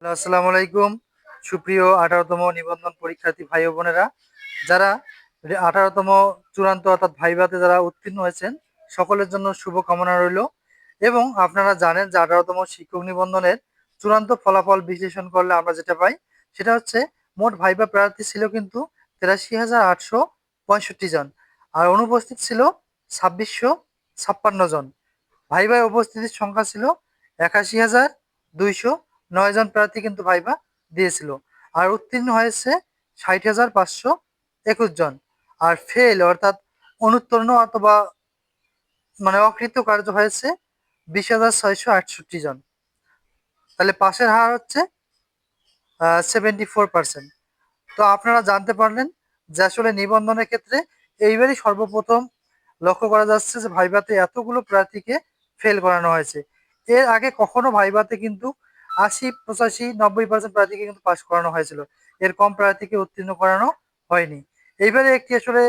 Hello, আসসালামু আলাইকুম। সুপ্রিয় 18তম নিবন্ধন পরীক্ষার্থী ভাই ও বোনেরা, যারা 18তম চূড়ান্ত অর্থাৎ ভাইভাতে যারা উত্তীর্ণ হয়েছেন, সকলের জন্য শুভকামনা রইল। এবং আপনারা জানেন যে 18তম শিক্ষক নিবন্ধনের চূড়ান্ত ফলাফল বিশ্লেষণ করলে আমরা যেটা পাই সেটা হচ্ছে মোট ভাইভা প্রার্থী ছিল কিন্তু 83,865 জন, আর অনুপস্থিত ছিল 2,656 জন। ভাইভায় উপস্থিতির সংখ্যা ছিল 81,209 জন প্রার্থী কিন্তু ভাইভা দিয়েছিল। আর উত্তীর্ণ হয়েছে 60,521 জন। আর ফেল অর্থাৎ অনুত্তীর্ণ অথবা অকৃতকার্য হয়েছে 20,668 জন। তাহলে পাশের হার হচ্ছে 74%। তো আপনারা জানতে পারলেন যে আসলে নিবন্ধনের ক্ষেত্রে এইবারই সর্বপ্রথম লক্ষ্য করা যাচ্ছে যে ভাইভাতে এতগুলো প্রার্থীকে ফেল করানো হয়েছে। এর আগে কখনো ভাইভাতে কিন্তু 80, 85, 90% প্রার্থীকে কিন্তু পাশ করানো হয়েছিল, এর কম প্রার্থীকে উত্তীর্ণ করানো হয়নি। এইবারে একটি আসলে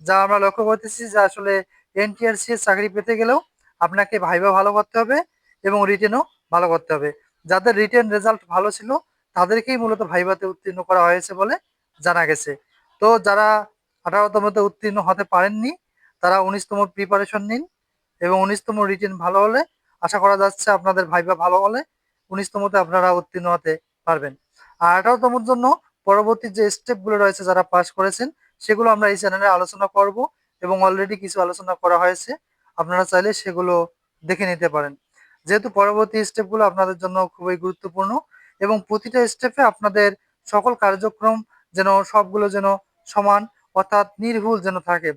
যা আমরা লক্ষ্য করতেছি যে আসলে এনটিআরসি এর চাকরি পেতে গেলেও আপনাকে ভাইভা ভালো করতে হবে এবং রিটেনও ভালো করতে হবে। যাদের রিটেন রেজাল্ট ভালো ছিল তাদেরকেই মূলত ভাইভাতে উত্তীর্ণ করা হয়েছে বলে জানা গেছে। তো যারা 18তমতে উত্তীর্ণ হতে পারেননি তারা 19তম প্রিপারেশন নিন, এবং 19তম রিটেন ভালো হলে আশা করা যাচ্ছে আপনাদের ভাইভা ভালো হলে 19তমতে আপনারা উত্তীর্ণ হতে পারবেন। আর 18তমর জন্য পরবর্তী যে স্টেপগুলো রয়েছে যারা পাস করেছেন সেগুলো আমরা এই চ্যানেলে আলোচনা করব, এবং অলরেডি কিছু আলোচনা করা হয়েছে, আপনারা চাইলে সেগুলো দেখে নিতে পারেন। যেহেতু পরবর্তী স্টেপগুলো আপনাদের জন্য খুবই গুরুত্বপূর্ণ, এবং প্রতিটা স্টেপে আপনাদের সকল কার্যক্রম যেন সবগুলো যেন সমান অর্থাৎ নির্ভুল যেন থাকে।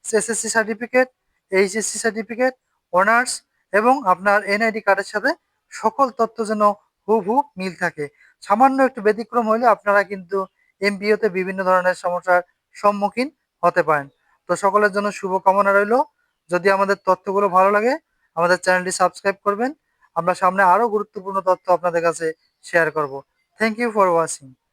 SSC certificate, HSC certificate, honours এবং আপনার এনআইডি কার্ডের সাথে সকল তথ্য যেন হুবহু মিল থাকে। সামান্য একটু ব্যতিক্রম হলে আপনারা কিন্তু এমপিওতে বিভিন্ন ধরনের সমস্যার সম্মুখীন হতে পারেন। তো সকলের জন্য শুভকামনা রইল। যদি আমাদের তথ্যগুলো ভালো লাগে আমাদের চ্যানেলটি সাবস্ক্রাইব করবেন। আমরা সামনে আরো গুরুত্বপূর্ণ তথ্য আপনাদের কাছে শেয়ার করব। Thank you for watching.